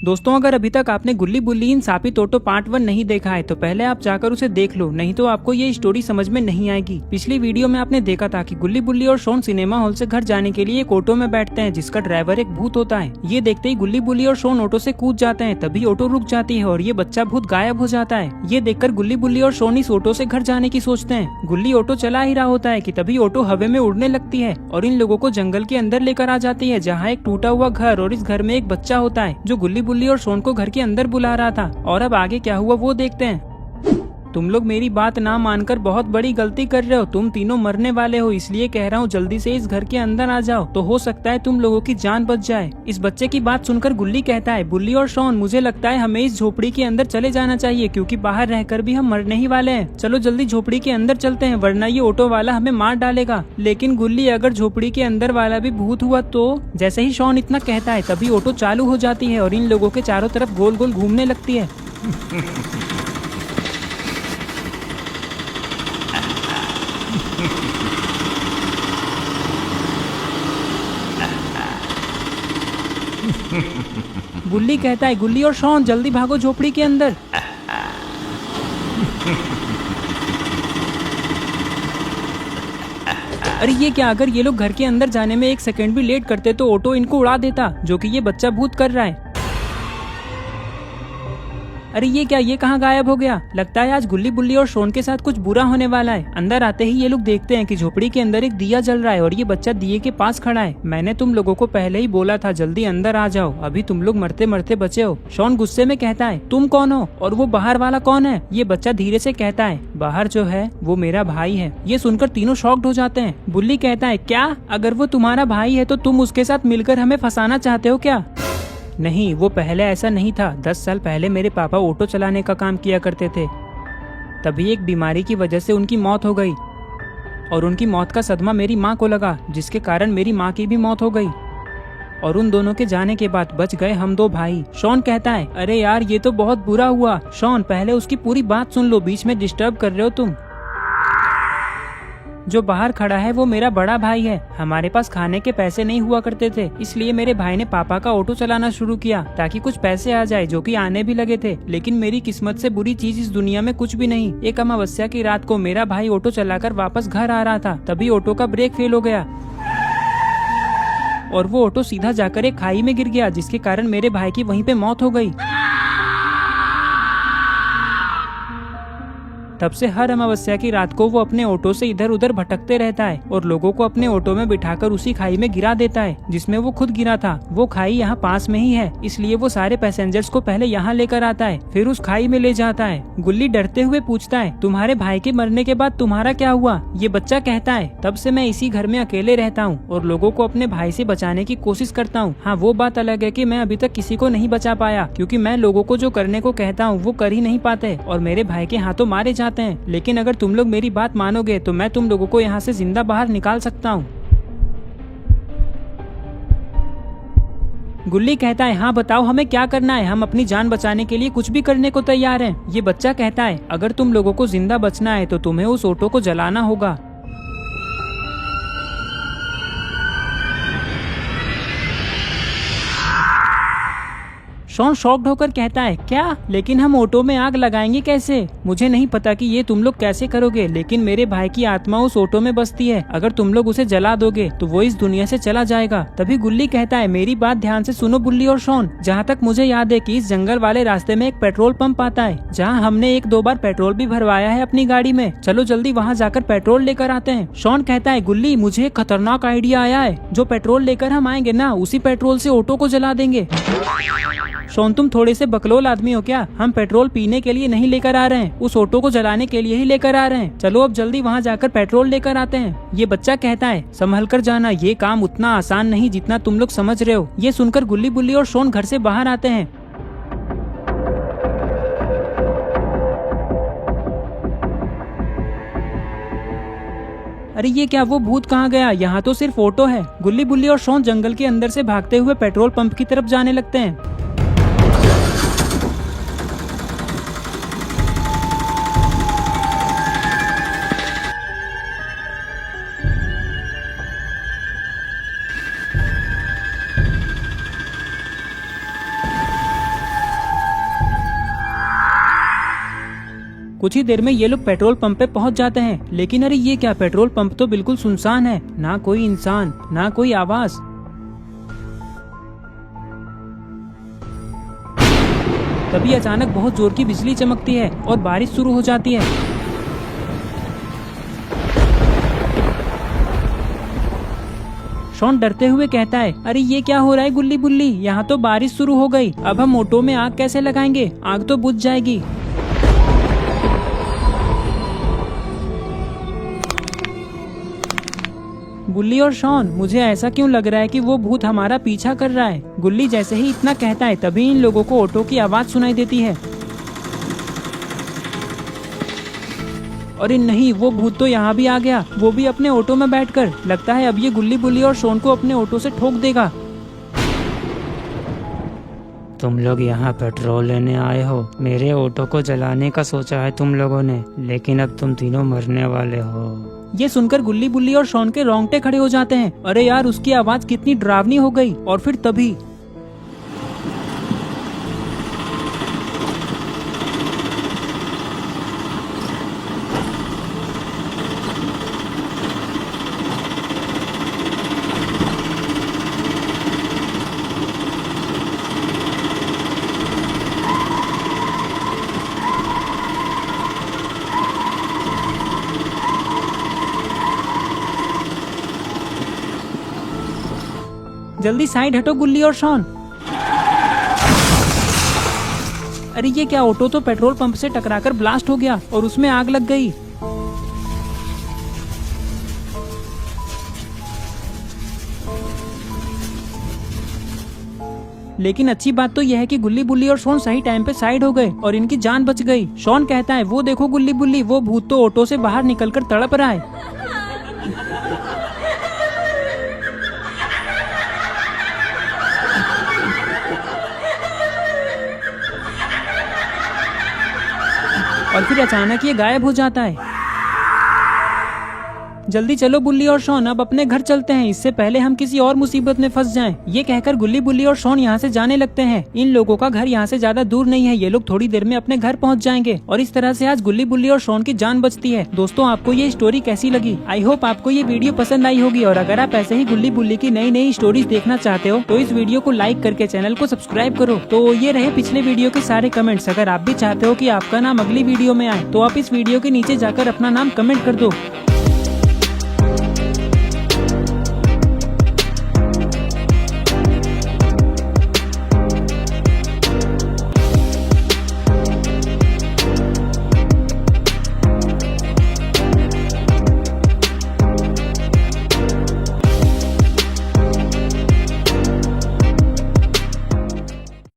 दोस्तों, अगर अभी तक आपने गुल्ली बुल्ली इन सापित ऑटो पार्ट 1 नहीं देखा है तो पहले आप जाकर उसे देख लो, नहीं तो आपको ये स्टोरी समझ में नहीं आएगी। पिछली वीडियो में आपने देखा था कि गुल्ली बुल्ली और शॉन सिनेमा हॉल से घर जाने के लिए एक ऑटो में बैठते हैं जिसका ड्राइवर एक भूत होता है। ये देखते ही गुल्ली बुल्ली और शॉन ऑटो से कूद जाते हैं, तभी ऑटो रुक जाती है और ये बच्चा भूत गायब हो जाता है। ये देखकर गुल्ली बुल्ली और शॉन इस ऑटो से घर जाने की सोचते हैं। गुल्ली ऑटो चला ही रहा होता है कि तभी ऑटो हवा में उड़ने लगती है और इन लोगों को जंगल के अंदर लेकर आ जाती है, जहाँ एक टूटा हुआ घर और इस घर में एक बच्चा होता है जो गुल्ली बुल्ली और शॉन को घर के अंदर बुला रहा था। और अब आगे क्या हुआ वो देखते हैं। तुम लोग मेरी बात ना मानकर बहुत बड़ी गलती कर रहे हो। तुम तीनों मरने वाले हो, इसलिए कह रहा हूँ जल्दी से इस घर के अंदर आ जाओ, तो हो सकता है तुम लोगों की जान बच जाए। इस बच्चे की बात सुनकर गुल्ली कहता है, बुल्ली और शॉन मुझे लगता है हमें इस झोपड़ी के अंदर चले जाना चाहिए, क्योंकि बाहर रहकर भी हम मरने ही वाले हैं। चलो जल्दी झोपड़ी के अंदर चलते हैं, वरना ये ऑटो वाला हमें मार डालेगा। लेकिन गुल्ली, अगर झोपड़ी के अंदर वाला भी भूत हुआ तो? जैसे ही शॉन इतना कहता है तभी ऑटो चालू हो जाती है और इन लोगों के चारों तरफ गोल गोल घूमने लगती है। बुल्ली कहता है, गुल्ली और शॉन जल्दी भागो झोपड़ी के अंदर। अरे ये क्या, अगर ये लोग घर के अंदर जाने में 1 सेकंड भी लेट करते तो ऑटो इनको उड़ा देता, जो कि ये बच्चा भूत कर रहा है। अरे ये क्या, ये कहाँ गायब हो गया? लगता है आज गुल्ली बुल्ली और शॉन के साथ कुछ बुरा होने वाला है। अंदर आते ही ये लोग देखते हैं कि झोपड़ी के अंदर एक दिया जल रहा है और ये बच्चा दिए के पास खड़ा है। मैंने तुम लोगों को पहले ही बोला था जल्दी अंदर आ जाओ, अभी तुम लोग मरते मरते बचे हो। शॉन गुस्से में कहता है, तुम कौन हो और वो बाहर वाला कौन है? ये बच्चा धीरे से कहता है, बाहर जो है वो मेरा भाई है। ये सुनकर तीनों शॉक्ड हो जाते हैं। बुल्ली कहता है, क्या? अगर वो तुम्हारा भाई है तो तुम उसके साथ मिलकर हमें फंसाना चाहते हो क्या? नहीं, वो पहले ऐसा नहीं था। 10 साल पहले मेरे पापा ऑटो चलाने का काम किया करते थे, तभी एक बीमारी की वजह से उनकी मौत हो गई और उनकी मौत का सदमा मेरी माँ को लगा, जिसके कारण मेरी माँ की भी मौत हो गई और उन दोनों के जाने के बाद बच गए हम 2 भाई। शॉन कहता है, अरे यार ये तो बहुत बुरा हुआ। शॉन, पहले उसकी पूरी बात सुन लो, बीच में डिस्टर्ब कर रहे हो तुम। जो बाहर खड़ा है वो मेरा बड़ा भाई है। हमारे पास खाने के पैसे नहीं हुआ करते थे, इसलिए मेरे भाई ने पापा का ऑटो चलाना शुरू किया ताकि कुछ पैसे आ जाए, जो कि आने भी लगे थे। लेकिन मेरी किस्मत से बुरी चीज इस दुनिया में कुछ भी नहीं। एक अमावस्या की रात को मेरा भाई ऑटो चलाकर वापस घर आ रहा था, तभी ऑटो का ब्रेक फेल हो गया और वो ऑटो सीधा जाकर एक खाई में गिर गया, जिसके कारण मेरे भाई की वहीं पे मौत हो गई। तब से हर अमावस्या की रात को वो अपने ऑटो से इधर उधर भटकते रहता है और लोगों को अपने ऑटो में बिठाकर उसी खाई में गिरा देता है जिसमें वो खुद गिरा था। वो खाई यहाँ पास में ही है, इसलिए वो सारे पैसेंजर्स को पहले यहाँ लेकर आता है, फिर उस खाई में ले जाता है। गुल्ली डरते हुए पूछता है, तुम्हारे भाई के मरने के बाद तुम्हारा क्या हुआ? ये बच्चा कहता है, तब से मैं इसी घर में अकेले रहता हूँ और लोगों को अपने भाई से बचाने की कोशिश करता हूँ। हाँ, वो बात अलग है कि मैं अभी तक किसी को नहीं बचा पाया, क्योंकि मैं लोगों को जो करने को कहता हूँ वो कर ही नहीं पाते और मेरे भाई के हाथों मारे जाते हैं। लेकिन अगर तुम लोग मेरी बात मानोगे तो मैं तुम लोगों को यहाँ से जिंदा बाहर निकाल सकता हूँ। गुल्ली कहता है, हाँ बताओ हमें क्या करना है, हम अपनी जान बचाने के लिए कुछ भी करने को तैयार हैं। ये बच्चा कहता है, अगर तुम लोगों को जिंदा बचना है तो तुम्हें उस ऑटो को जलाना होगा। शॉन शॉक्ड होकर कहता है, क्या? लेकिन हम ऑटो में आग लगाएंगे कैसे? मुझे नहीं पता कि ये तुम लोग कैसे करोगे, लेकिन मेरे भाई की आत्मा उस ऑटो में बसती है। अगर तुम लोग उसे जला दोगे तो वो इस दुनिया से चला जाएगा। तभी गुल्ली कहता है, मेरी बात ध्यान से सुनो बुल्ली और शॉन। जहाँ तक मुझे याद है कि इस जंगल वाले रास्ते में एक पेट्रोल पंप आता है, जहाँ हमने 1-2 बार पेट्रोल भी भरवाया है अपनी गाड़ी में। चलो जल्दी वहाँ जाकर पेट्रोल लेकर आते हैं। शॉन कहता है, गुल्ली मुझे एक खतरनाक आइडिया आया है। जो पेट्रोल लेकर हम आएंगे ना, उसी पेट्रोल से ऑटो को जला देंगे। शॉन, तुम थोड़े से बकलोल आदमी हो क्या? हम पेट्रोल पीने के लिए नहीं लेकर आ रहे हैं, उस ऑटो को जलाने के लिए ही लेकर आ रहे हैं। चलो अब जल्दी वहाँ जाकर पेट्रोल लेकर आते हैं। ये बच्चा कहता है, संभल कर जाना, ये काम उतना आसान नहीं जितना तुम लोग समझ रहे हो। ये सुनकर गुल्ली बुल्ली और शॉन घर से बाहर आते हैं। अरे ये क्या, वो भूत कहाँ गया? यहाँ तो सिर्फ ऑटो है। गुल्ली बुल्ली और शॉन जंगल के अंदर से भागते हुए पेट्रोल पंप की तरफ जाने लगते हैं। कुछ ही देर में ये लोग पेट्रोल पंप पे पहुंच जाते हैं, लेकिन अरे ये क्या, पेट्रोल पंप तो बिल्कुल सुनसान है, ना कोई इंसान ना कोई आवाज। तभी अचानक बहुत जोर की बिजली चमकती है और बारिश शुरू हो जाती है। शॉन डरते हुए कहता है, अरे ये क्या हो रहा है गुल्ली बुल्ली, यहाँ तो बारिश शुरू हो गई, अब हम ऑटो में आग कैसे लगाएंगे, आग तो बुझ जाएगी। गुल्ली और शॉन, मुझे ऐसा क्यों लग रहा है कि वो भूत हमारा पीछा कर रहा है। गुल्ली जैसे ही इतना कहता है तभी इन लोगों को ऑटो की आवाज सुनाई देती है। अरे नहीं, वो भूत तो यहाँ भी आ गया, वो भी अपने ऑटो में बैठकर। लगता है अब ये गुल्ली बुल्ली और शॉन को अपने ऑटो से ठोक देगा। तुम लोग यहाँ पेट्रोल लेने आए हो, मेरे ऑटो को जलाने का सोचा है तुम लोगों ने, लेकिन अब तुम तीनों मरने वाले हो। ये सुनकर गुल्ली बुल्ली और शॉन के रोंगटे खड़े हो जाते हैं। अरे यार, उसकी आवाज कितनी डरावनी हो गई। और फिर तभी जल्दी साइड हटो गुल्ली और शॉन। अरे ये क्या, ऑटो तो पेट्रोल पंप से टकराकर ब्लास्ट हो गया और उसमें आग लग गई। लेकिन अच्छी बात तो यह है कि गुल्ली बुल्ली और शॉन सही टाइम पे साइड हो गए और इनकी जान बच गई। शॉन कहता है, वो देखो गुल्ली बुल्ली, वो भूत तो ऑटो से बाहर निकलकर तड़प रहा है। और फिर अचानक ये गायब हो जाता है। जल्दी चलो बुल्ली और शॉन, अब अपने घर चलते हैं, इससे पहले हम किसी और मुसीबत में फंस जाएं। ये कहकर गुल्ली बुल्ली और शॉन यहाँ से जाने लगते हैं। इन लोगों का घर यहाँ से ज्यादा दूर नहीं है, ये लोग थोड़ी देर में अपने घर पहुँच जाएंगे। और इस तरह से आज गुल्ली बुल्ली और शॉन की जान बचती है। दोस्तों, आपको ये स्टोरी कैसी लगी? आई होप आपको ये वीडियो पसंद आई होगी। और अगर आप ऐसे ही गुल्ली बुल्ली की नई नई स्टोरीज देखना चाहते हो तो इस वीडियो को लाइक करके चैनल को सब्सक्राइब करो। तो ये रहे पिछले वीडियो के सारे कमेंट्स। अगर आप भी चाहते हो कि आपका नाम अगली वीडियो में आए तो आप इस वीडियो के नीचे जाकर अपना नाम कमेंट कर दो।